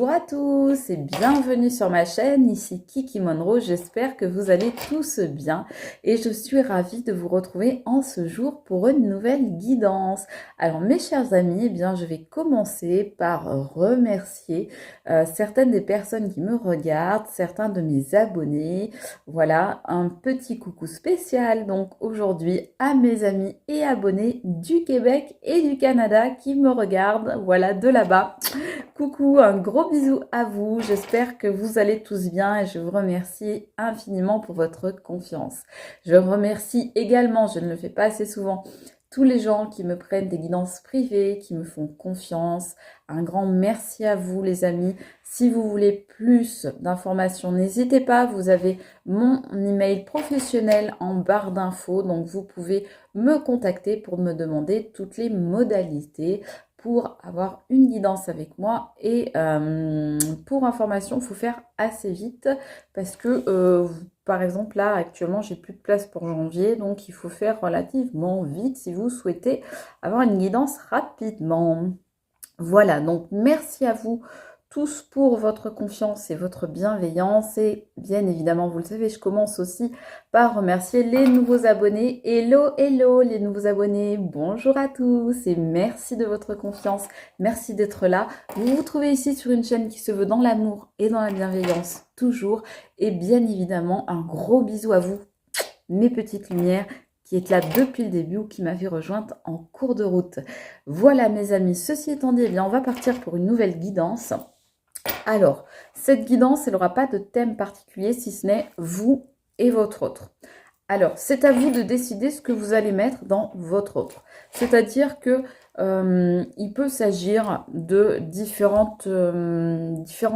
Bonjour à tous et bienvenue sur ma chaîne, ici Kiki Monroe, j'espère que vous allez tous bien et je suis ravie de vous retrouver en ce jour pour une nouvelle guidance. Alors mes chers amis, je vais commencer par remercier certaines des personnes qui me regardent, certains de mes abonnés. Voilà, un petit coucou spécial donc aujourd'hui à mes amis et abonnés du Québec et du Canada qui me regardent, voilà, de là-bas. Coucou, un gros bisou à vous, j'espère que vous allez tous bien et je vous remercie infiniment pour votre confiance. Je remercie également, je ne le fais pas assez souvent, tous les gens qui me prennent des guidances privées, qui me font confiance. Un grand merci à vous les amis. Si vous voulez plus d'informations, n'hésitez pas, vous avez mon email professionnel en barre d'infos, donc vous pouvez me contacter pour me demander toutes les modalités pour avoir une guidance avec moi. Et pour information, il faut faire assez vite parce que par exemple là actuellement j'ai plus de place pour janvier, donc il faut faire relativement vite si vous souhaitez avoir une guidance rapidement. Voilà, donc merci à vous tous pour votre confiance et votre bienveillance. Et bien évidemment, vous le savez, je commence aussi par remercier les nouveaux abonnés. Hello, hello les nouveaux abonnés. Bonjour à tous et merci de votre confiance. Merci d'être là. Vous vous trouvez ici sur une chaîne qui se veut dans l'amour et dans la bienveillance, toujours. Et bien évidemment, un gros bisou à vous, mes petites lumières, qui est là depuis le début ou qui m'avait rejointe en cours de route. Voilà mes amis, ceci étant dit, on va partir pour une nouvelle guidance. Alors, cette guidance, elle n'aura pas de thème particulier si ce n'est vous et votre autre. Alors, c'est à vous de décider ce que vous allez mettre dans votre autre. C'est-à-dire que il peut s'agir de différents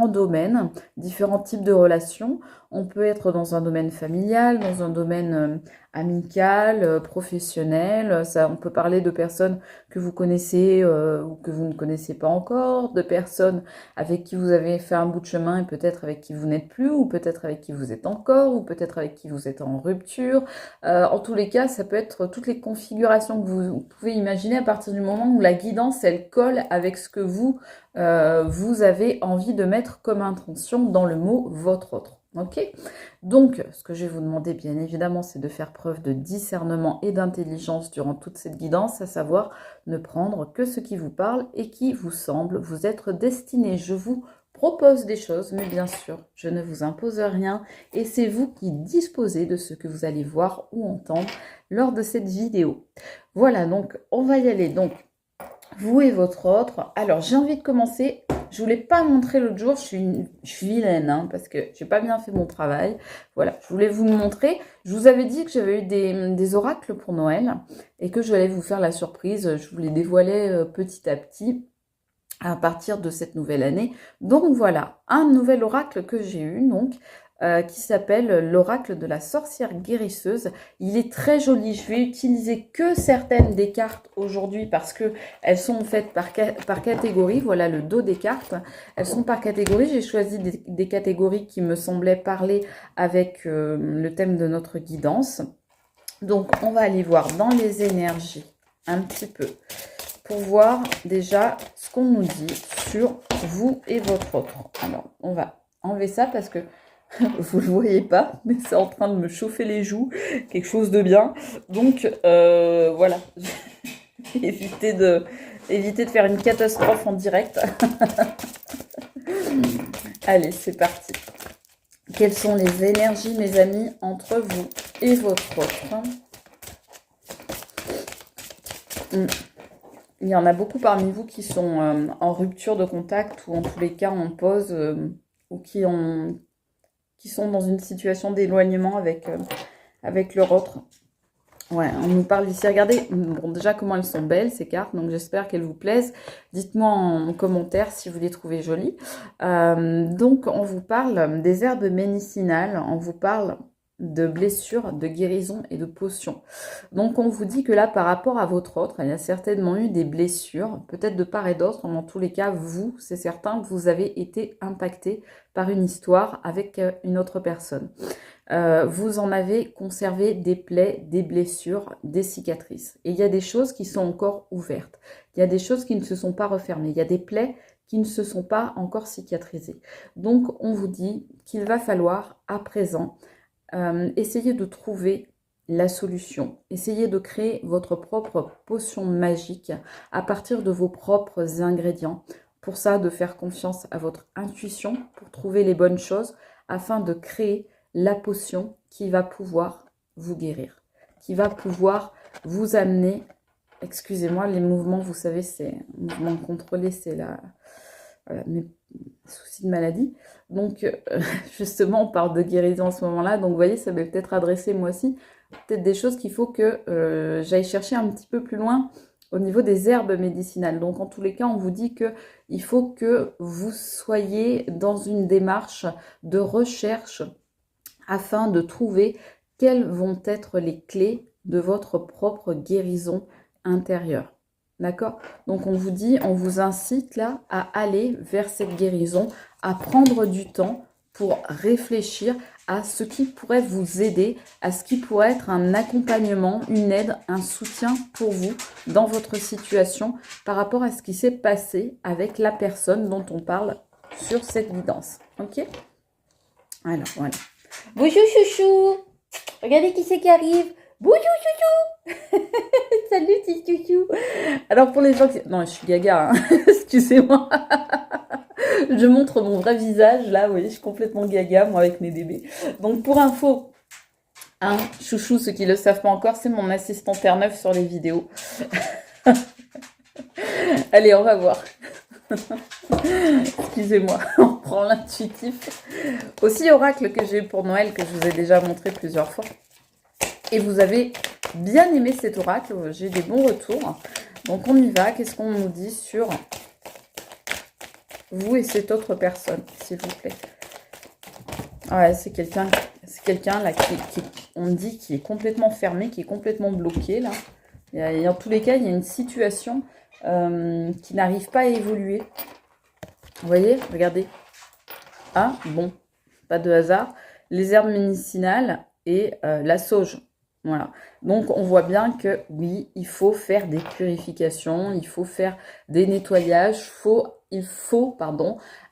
domaines, différents types de relations. On peut être dans un domaine familial, dans un domaine amical, professionnel. Ça, on peut parler de personnes que vous connaissez ou que vous ne connaissez pas encore, de personnes avec qui vous avez fait un bout de chemin et peut-être avec qui vous n'êtes plus, ou peut-être avec qui vous êtes encore, ou peut-être avec qui vous êtes en rupture. En tous les cas, ça peut être toutes les configurations que vous pouvez imaginer à partir du moment où la guidance, elle colle avec ce que vous avez envie de mettre comme intention dans le mot « votre autre ». Ok, donc ce que je vais vous demander bien évidemment, c'est de faire preuve de discernement et d'intelligence durant toute cette guidance, à savoir ne prendre que ce qui vous parle et qui vous semble vous être destiné. Je vous propose des choses, mais bien sûr, je ne vous impose rien et c'est vous qui disposez de ce que vous allez voir ou entendre lors de cette vidéo. Voilà, donc on va y aller. Donc, vous et votre autre. Alors, j'ai envie de commencer. Je ne vous l'ai pas montré l'autre jour, je suis vilaine, hein, parce que je n'ai pas bien fait mon travail. Voilà, je voulais vous le montrer. Je vous avais dit que j'avais eu des oracles pour Noël et que j'allais vous faire la surprise. Je vous les dévoilais petit à petit à partir de cette nouvelle année. Donc voilà, un nouvel oracle que j'ai eu, donc, qui s'appelle l'oracle de la sorcière guérisseuse. Il est très joli. Je vais utiliser que certaines des cartes aujourd'hui parce que elles sont faites par catégorie. Voilà le dos des cartes. Elles sont par catégorie. J'ai choisi des catégories qui me semblaient parler avec le thème de notre guidance. Donc on va aller voir dans les énergies un petit peu pour voir déjà ce qu'on nous dit sur vous et votre autre. Alors, on va enlever ça parce que vous ne le voyez pas, mais c'est en train de me chauffer les joues, quelque chose de bien. Donc, voilà, évitez de faire une catastrophe en direct. Allez, c'est parti. Quelles sont les énergies, mes amis, entre vous et votre autre? Il y en a beaucoup parmi vous qui sont en rupture de contact ou en tous les cas en pause ou qui sont dans une situation d'éloignement avec leur autre. Ouais, on nous parle ici. Regardez, bon, déjà comment elles sont belles ces cartes, donc j'espère qu'elles vous plaisent. Dites-moi en commentaire si vous les trouvez jolies. Donc on vous parle des herbes médicinales, on vous parle de blessures, de guérison et de potions. Donc on vous dit que là, par rapport à votre autre, il y a certainement eu des blessures, peut-être de part et d'autre, mais en tous les cas, vous, c'est certain que vous avez été impacté par une histoire avec une autre personne. Vous en avez conservé des plaies, des blessures, des cicatrices. Et il y a des choses qui sont encore ouvertes. Il y a des choses qui ne se sont pas refermées. Il y a des plaies qui ne se sont pas encore cicatrisées. Donc, on vous dit qu'il va falloir, à présent, essayer de trouver la solution. Essayez de créer votre propre potion magique à partir de vos propres ingrédients. Pour ça, de faire confiance à votre intuition pour trouver les bonnes choses afin de créer la potion qui va pouvoir vous guérir, qui va pouvoir vous amener, excusez-moi, les mouvements, vous savez, c'est mouvement contrôlé, c'est la... Voilà, mes soucis de maladie. Donc, justement, on parle de guérison en ce moment-là. Donc, vous voyez, ça va peut-être adresser moi aussi peut-être des choses qu'il faut que j'aille chercher un petit peu plus loin au niveau des herbes médicinales. Donc, en tous les cas, on vous dit qu'il faut que vous soyez dans une démarche de recherche afin de trouver quelles vont être les clés de votre propre guérison intérieure. D'accord? Donc, on vous dit, on vous incite là à aller vers cette guérison, à prendre du temps pour réfléchir à ce qui pourrait vous aider, à ce qui pourrait être un accompagnement, une aide, un soutien pour vous dans votre situation par rapport à ce qui s'est passé avec la personne dont on parle sur cette guidance. Ok? Alors, voilà. Bonjour chouchou! Regardez qui c'est qui arrive! Bonjour chouchou! Salut petit chouchou! Alors pour les gens qui... Non, je suis gaga, hein. Excusez-moi. Je montre mon vrai visage, là, oui, je suis complètement gaga, moi, avec mes bébés. Donc pour info, hein, chouchou, ceux qui ne le savent pas encore, c'est mon assistant Terre-Neuve sur les vidéos. Allez, on va voir. Excusez-moi, on prend l'intuitif. Aussi oracle que j'ai eu pour Noël, que je vous ai déjà montré plusieurs fois. Et vous avez bien aimé cet oracle, j'ai des bons retours. Donc on y va, qu'est-ce qu'on nous dit sur vous et cette autre personne, s'il vous plaît. Ouais, c'est quelqu'un là on dit, qui est complètement fermé, qui est complètement bloqué là. Et en tous les cas, il y a une situation qui n'arrive pas à évoluer. Vous voyez, regardez. Ah, bon, pas de hasard. Les herbes médicinales et la sauge. Voilà. Donc, on voit bien que oui, il faut faire des purifications, il faut faire des nettoyages, il faut,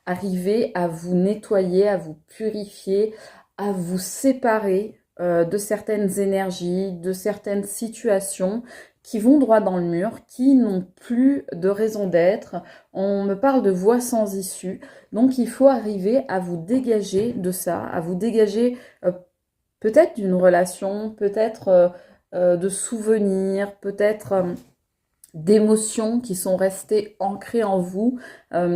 arriver à vous nettoyer, à vous purifier, à vous séparer de certaines énergies, de certaines situations qui vont droit dans le mur, qui n'ont plus de raison d'être. On me parle de voies sans issue. Donc, il faut arriver à vous dégager de ça, à vous dégager peut-être d'une relation, peut-être de souvenirs, peut-être d'émotions qui sont restées ancrées en vous,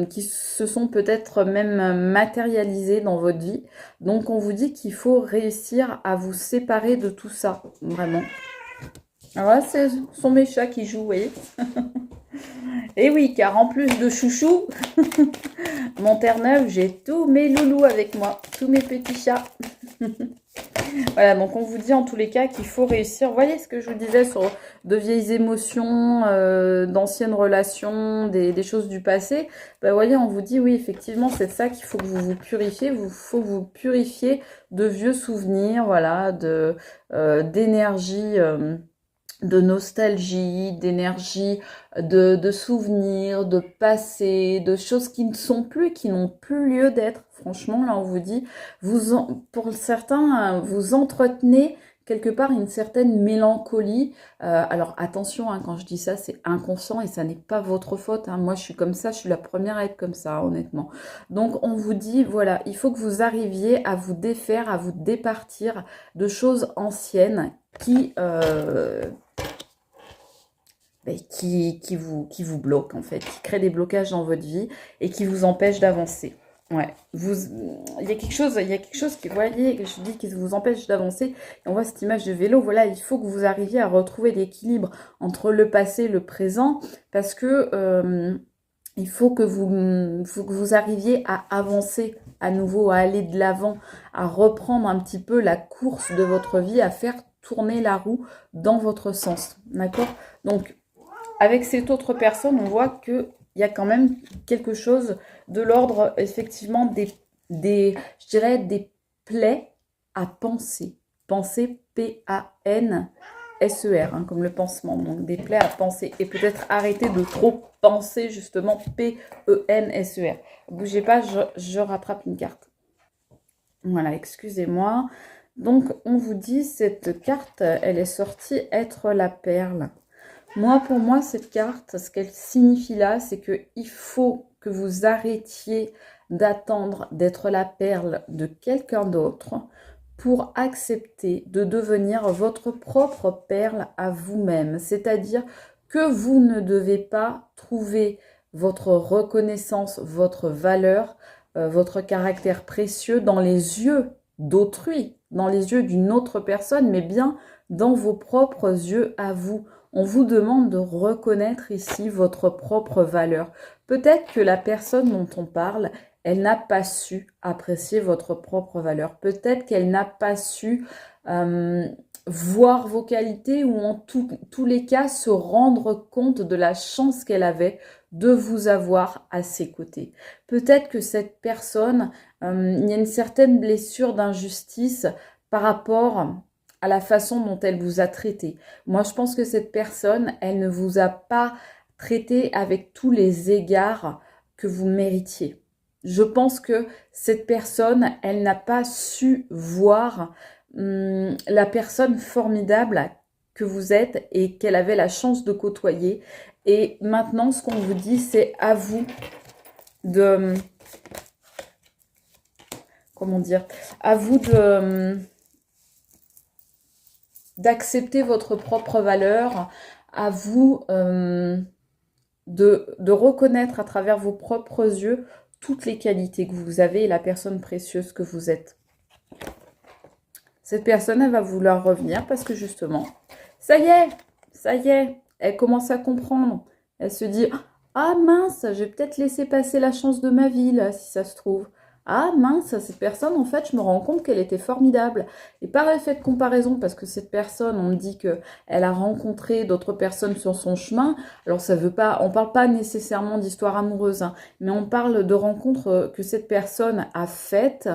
qui se sont peut-être même matérialisées dans votre vie. Donc, on vous dit qu'il faut réussir à vous séparer de tout ça, vraiment. Alors là, ce sont mes chats qui jouent, vous voyez. Et oui, car en plus de chouchou, mon Terre-Neuve, j'ai tous mes loulous avec moi, tous mes petits chats. Voilà, donc on vous dit en tous les cas qu'il faut réussir. Vous voyez ce que je vous disais sur de vieilles émotions, d'anciennes relations, des choses du passé. Ben, vous voyez, on vous dit oui, effectivement, c'est ça qu'il faut que vous vous purifiez. Il faut vous purifier de vieux souvenirs, voilà, d'énergie, de nostalgie, d'énergie, de souvenirs, de passé, de choses qui ne sont plus, qui n'ont plus lieu d'être. Franchement, là, on vous dit, pour certains, vous entretenez quelque part une certaine mélancolie. Alors, attention, hein, quand je dis ça, c'est inconscient et ça n'est pas votre faute. Hein. Moi, je suis comme ça, je suis la première à être comme ça, honnêtement. Donc, on vous dit, voilà, il faut que vous arriviez à vous défaire, à vous départir de choses anciennes qui vous bloquent, en fait, qui créent des blocages dans votre vie et qui vous empêchent d'avancer. Ouais, il y a quelque chose qui, vous voyez, je dis, qui vous empêche d'avancer. On voit cette image de vélo. Voilà, il faut que vous arriviez à retrouver l'équilibre entre le passé et le présent, parce que il faut que vous arriviez à avancer à nouveau, à aller de l'avant, à reprendre un petit peu la course de votre vie, à faire tourner la roue dans votre sens. D'accord? Donc, avec cette autre personne, on voit qu'il y a quand même quelque chose de l'ordre, effectivement, je dirais, des plaies à penser. Penser, P-A-N, S-E-R, hein, comme le pansement, donc des plaies à penser. Et peut-être arrêter de trop penser, justement, P-E-N-S-E-R. Bougez pas, je rattrape une carte. Voilà, excusez-moi. Donc, on vous dit, cette carte, elle est sortie être la perle. Moi, pour moi, cette carte, ce qu'elle signifie là, c'est qu'il faut que vous arrêtiez d'attendre d'être la perle de quelqu'un d'autre pour accepter de devenir votre propre perle à vous-même. C'est-à-dire que vous ne devez pas trouver votre reconnaissance, votre valeur, votre caractère précieux dans les yeux d'autrui, dans les yeux d'une autre personne, mais bien dans vos propres yeux à vous. On vous demande de reconnaître ici votre propre valeur. Peut-être que la personne dont on parle, elle n'a pas su apprécier votre propre valeur. Peut-être qu'elle n'a pas su voir vos qualités ou en tous les cas se rendre compte de la chance qu'elle avait de vous avoir à ses côtés. Peut-être que cette personne, il y a une certaine blessure d'injustice par rapport à la façon dont elle vous a traité. Moi, je pense que cette personne, elle ne vous a pas traité avec tous les égards que vous méritiez. Je pense que cette personne, elle n'a pas su voir la personne formidable que vous êtes et qu'elle avait la chance de côtoyer. Et maintenant, ce qu'on vous dit, c'est à vous de... Comment dire? À vous de... d'accepter votre propre valeur, à vous de reconnaître à travers vos propres yeux toutes les qualités que vous avez et la personne précieuse que vous êtes. Cette personne, elle va vouloir revenir parce que justement, ça y est, elle commence à comprendre. Elle se dit, ah mince, j'ai peut-être laissé passer la chance de ma vie là, si ça se trouve. Ah mince, cette personne, en fait, je me rends compte qu'elle était formidable. Et par effet de comparaison, parce que cette personne, on me dit qu'elle a rencontré d'autres personnes sur son chemin. Alors, ça veut pas, on parle pas nécessairement d'histoire amoureuse, hein, mais on parle de rencontres que cette personne a faites.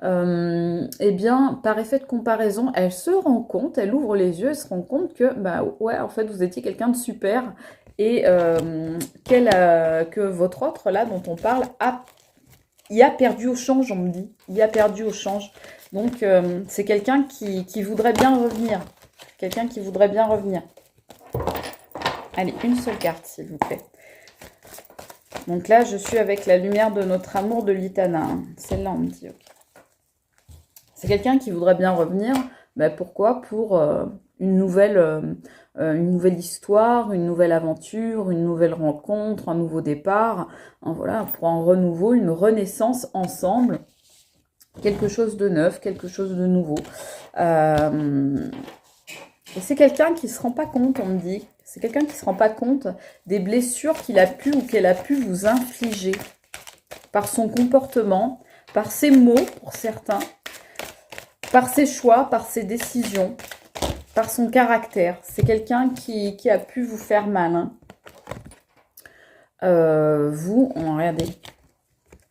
Eh bien, par effet de comparaison, elle se rend compte, elle ouvre les yeux, elle se rend compte que, bah ouais, en fait, vous étiez quelqu'un de super et que votre autre, là, dont on parle, il a perdu au change, on me dit. Il a perdu au change. Donc, c'est quelqu'un qui voudrait bien revenir. Quelqu'un qui voudrait bien revenir. Allez, une seule carte, s'il vous plaît. Donc là, je suis avec la lumière de notre amour de Litana. Hein. Celle-là, on me dit, ok. C'est quelqu'un qui voudrait bien revenir. Ben pourquoi? Pour une nouvelle histoire, une nouvelle aventure, une nouvelle rencontre, un nouveau départ. Hein, voilà, pour un renouveau, une renaissance ensemble. Quelque chose de neuf, quelque chose de nouveau. Et c'est quelqu'un qui ne se rend pas compte, on me dit. C'est quelqu'un qui ne se rend pas compte des blessures qu'il a pu ou qu'elle a pu vous infliger. Par son comportement, par ses mots pour certains. Par ses choix, par ses décisions, par son caractère. C'est quelqu'un qui a pu vous faire mal. Hein.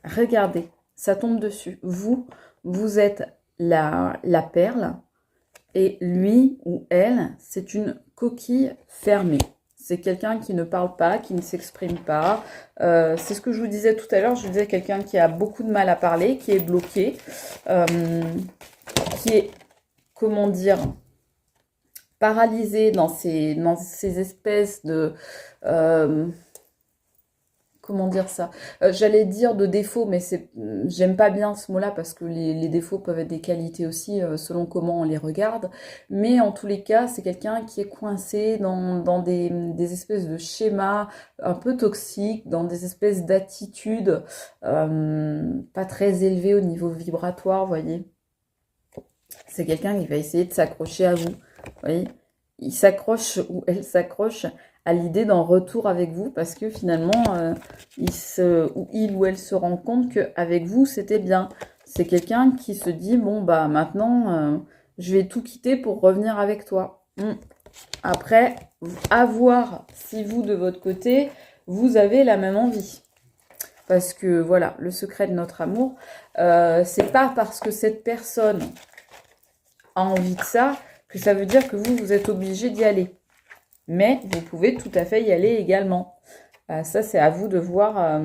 Regardez, ça tombe dessus. Vous êtes la perle et lui ou elle, c'est une coquille fermée. C'est quelqu'un qui ne parle pas, qui ne s'exprime pas. C'est ce que je vous disais tout à l'heure. Je vous disais quelqu'un qui a beaucoup de mal à parler, qui est bloqué. Qui est, comment dire, paralysé dans ces espèces de... comment dire ça? J'allais dire de défauts, mais j'aime pas bien ce mot-là parce que les défauts peuvent être des qualités aussi selon comment on les regarde. Mais en tous les cas, c'est quelqu'un qui est coincé dans des espèces de schémas un peu toxiques, dans des espèces d'attitudes pas très élevées au niveau vibratoire, vous voyez. C'est quelqu'un qui va essayer de s'accrocher à vous. Vous voyez, il s'accroche ou elle s'accroche à l'idée d'un retour avec vous parce que finalement, il ou elle se rend compte qu'avec vous, c'était bien. C'est quelqu'un qui se dit, bon, bah maintenant, je vais tout quitter pour revenir avec toi. Après, à voir si vous, de votre côté, vous avez la même envie. Parce que, voilà, le secret de notre amour, c'est pas parce que cette personne a envie de ça que ça veut dire que vous êtes obligé d'y aller. Mais vous pouvez tout à fait y aller également. Ça, c'est à vous de voir,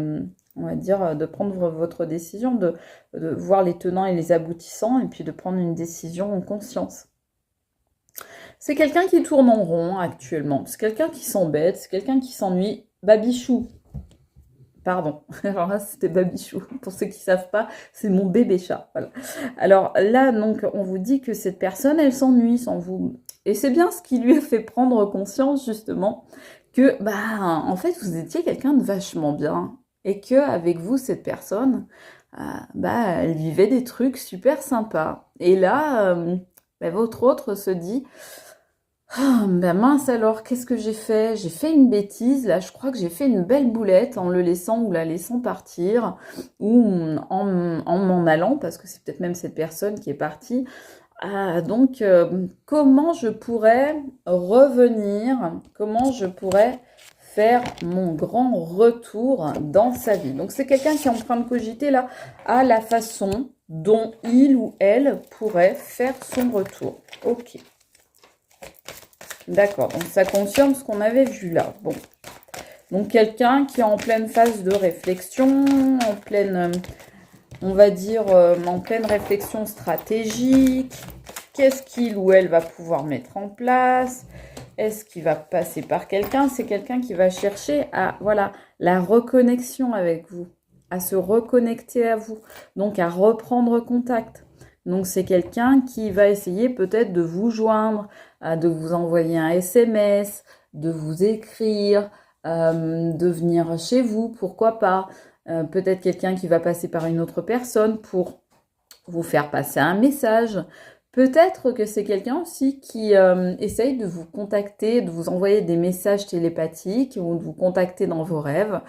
on va dire, de prendre votre décision, de voir les tenants et les aboutissants, et puis de prendre une décision en conscience. C'est quelqu'un qui tourne en rond actuellement, c'est quelqu'un qui s'embête, c'est quelqu'un qui s'ennuie. Babichou. Pardon, alors là c'était Babichou. Pour ceux qui ne savent pas, c'est mon bébé chat. Voilà. Alors là, donc, on vous dit que cette personne, elle s'ennuie sans vous. Et c'est bien ce qui lui a fait prendre conscience, justement, que, en fait, vous étiez quelqu'un de vachement bien. Et que avec vous, cette personne, elle vivait des trucs super sympas. Et là, votre autre se dit... Ah, mince alors, qu'est-ce que j'ai fait? J'ai fait une bêtise, là, je crois que j'ai fait une belle boulette en le laissant ou la laissant partir, ou en m'en allant, parce que c'est peut-être même cette personne qui est partie. Donc, comment je pourrais revenir? Comment je pourrais faire mon grand retour dans sa vie? Donc, c'est quelqu'un qui est en train de cogiter là à la façon dont il ou elle pourrait faire son retour. Ok. D'accord, donc ça confirme ce qu'on avait vu là. Bon, donc quelqu'un qui est en pleine phase de réflexion, en pleine, on va dire, en pleine réflexion stratégique. Qu'est-ce qu'il ou elle va pouvoir mettre en place? Est-ce qu'il va passer par quelqu'un? C'est quelqu'un qui va chercher à, voilà, la reconnexion avec vous, à se reconnecter à vous, donc à reprendre contact. Donc c'est quelqu'un qui va essayer peut-être de vous joindre, de vous envoyer un SMS, de vous écrire, de venir chez vous, pourquoi pas. Peut-être quelqu'un qui va passer par une autre personne pour vous faire passer un message. Peut-être que c'est quelqu'un aussi qui essaye de vous contacter, de vous envoyer des messages télépathiques ou de vous contacter dans vos rêves.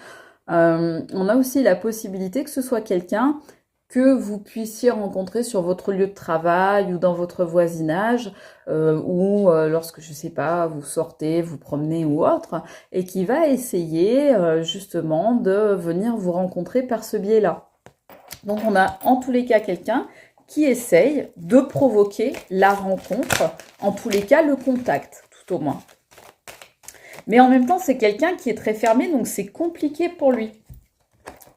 On a aussi la possibilité que ce soit quelqu'un que vous puissiez rencontrer sur votre lieu de travail ou dans votre voisinage, ou lorsque, je ne sais pas, vous sortez, vous promenez ou autre, et qui va essayer justement de venir vous rencontrer par ce biais-là. Donc on a en tous les cas quelqu'un qui essaye de provoquer la rencontre, en tous les cas le contact, tout au moins. Mais en même temps, c'est quelqu'un qui est très fermé, donc c'est compliqué pour lui.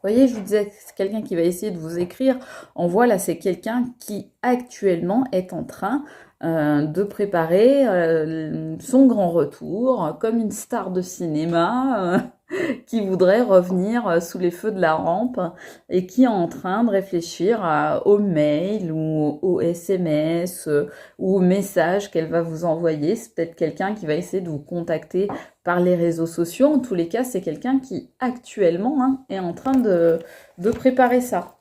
Vous voyez, je vous disais, c'est quelqu'un qui va essayer de vous écrire. On voit là, c'est quelqu'un qui actuellement est en train de préparer son grand retour, comme une star de cinéma qui voudrait revenir sous les feux de la rampe et qui est en train de réfléchir au mail ou au SMS ou au message qu'elle va vous envoyer. C'est peut-être quelqu'un qui va essayer de vous contacter par les réseaux sociaux. En tous les cas, c'est quelqu'un qui actuellement est en train de préparer ça.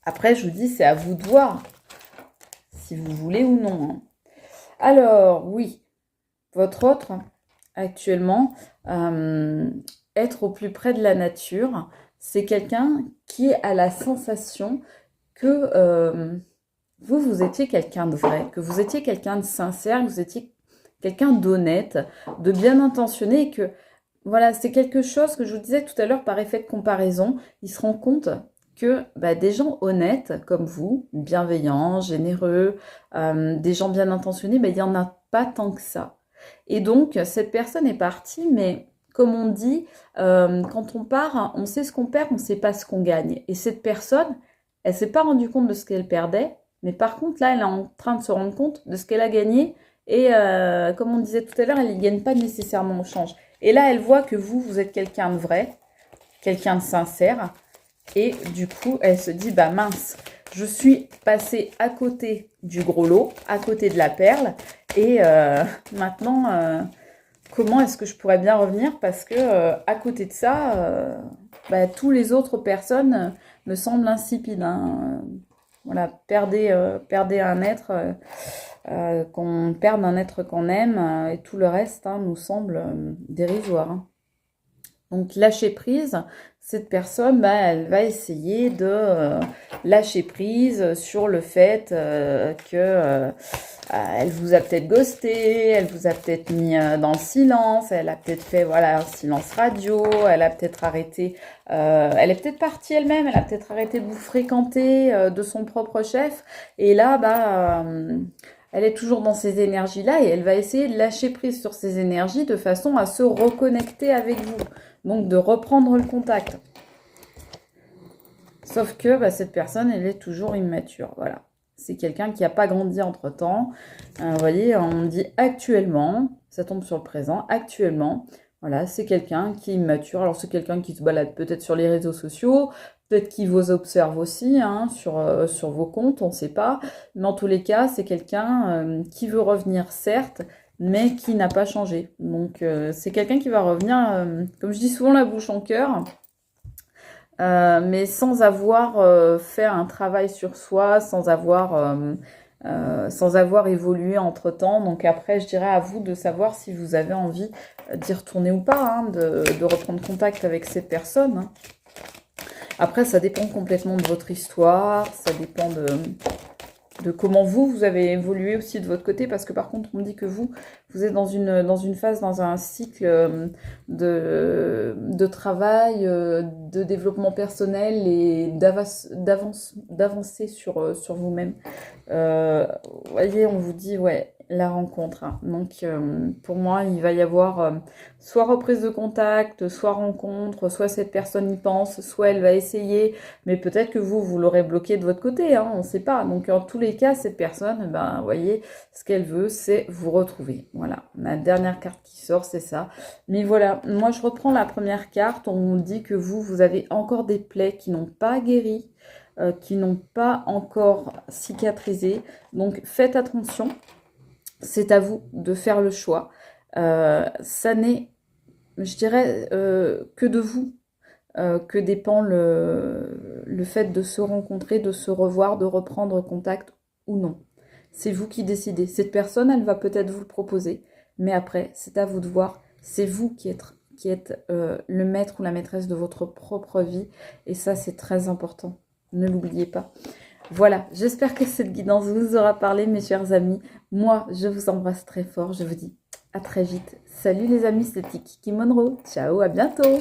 Après, je vous dis, c'est à vous de voir si vous voulez ou non. Alors, oui, votre autre, actuellement, être au plus près de la nature, c'est quelqu'un qui a la sensation que vous étiez quelqu'un de vrai, que vous étiez quelqu'un de sincère, que vous étiez quelqu'un d'honnête, de bien intentionné, et que voilà, c'est quelque chose que je vous disais tout à l'heure par effet de comparaison, il se rend compte que des gens honnêtes comme vous, bienveillants, généreux, des gens bien intentionnés, il n'y en a pas tant que ça. Et donc, cette personne est partie, mais comme on dit, quand on part, on sait ce qu'on perd, on ne sait pas ce qu'on gagne. Et cette personne, elle ne s'est pas rendue compte de ce qu'elle perdait, mais par contre, là, elle est en train de se rendre compte de ce qu'elle a gagné. Et comme on disait tout à l'heure, elle ne gagne pas nécessairement au change. Et là, elle voit que vous êtes quelqu'un de vrai, quelqu'un de sincère. Et du coup, elle se dit, mince, je suis passée à côté du gros lot, à côté de la perle. Et maintenant, comment est-ce que je pourrais bien revenir? Parce que à côté de ça, tous les autres personnes me semblent insipides. Voilà, perdez un être, qu'on perde un être qu'on aime, et tout le reste nous semble dérisoire. Donc lâcher prise, cette personne, elle va essayer de lâcher prise sur le fait que elle vous a peut-être ghosté, elle vous a peut-être mis dans le silence, elle a peut-être fait un silence radio, elle a peut-être arrêté, elle est peut-être partie elle-même, elle a peut-être arrêté de vous fréquenter de son propre chef. Et là, elle est toujours dans ces énergies-là et elle va essayer de lâcher prise sur ces énergies de façon à se reconnecter avec vous. Donc, de reprendre le contact. Sauf que bah, cette personne, elle est toujours immature. Voilà. C'est quelqu'un qui n'a pas grandi entre-temps. Vous voyez, on dit actuellement, ça tombe sur le présent, actuellement. Voilà, c'est quelqu'un qui est immature. Alors, c'est quelqu'un qui se balade peut-être sur les réseaux sociaux, peut-être qu'il vous observe aussi hein, sur vos comptes, on ne sait pas. Mais en tous les cas, c'est quelqu'un qui veut revenir, certes, mais qui n'a pas changé. Donc, c'est quelqu'un qui va revenir, comme je dis souvent, la bouche en cœur. Mais sans avoir fait un travail sur soi, sans avoir évolué entre-temps. Donc après, je dirais à vous de savoir si vous avez envie d'y retourner ou pas, hein, de reprendre contact avec cette personne. Hein. Après, ça dépend complètement de votre histoire, ça dépend de comment vous avez évolué aussi de votre côté, parce que par contre, on me dit que vous êtes dans une phase, dans un cycle de travail, de développement personnel et d'avancer sur vous-même. Vous voyez, on vous dit, ouais, la rencontre. Hein. Donc, pour moi, il va y avoir soit reprise de contact, soit rencontre, soit cette personne y pense, soit elle va essayer, mais peut-être que vous l'aurez bloqué de votre côté, hein, on ne sait pas. Donc, en tous les cas, cette personne, ben, vous voyez, ce qu'elle veut, c'est vous retrouver. Voilà, la dernière carte qui sort, c'est ça. Mais voilà, moi, je reprends la première carte. On dit que vous avez encore des plaies qui n'ont pas guéri, qui n'ont pas encore cicatrisé. Donc, faites attention. C'est à vous de faire le choix. Ça n'est, je dirais, que de vous que dépend le fait de se rencontrer, de se revoir, de reprendre contact ou non. C'est vous qui décidez. Cette personne, elle va peut-être vous le proposer, mais après, c'est à vous de voir. C'est vous qui êtes le maître ou la maîtresse de votre propre vie. Et ça, c'est très important. Ne l'oubliez pas. Voilà, j'espère que cette guidance vous aura parlé, mes chers amis. Moi, je vous embrasse très fort. Je vous dis à très vite. Salut les amis, c'était Kiki Monroe. Ciao, à bientôt.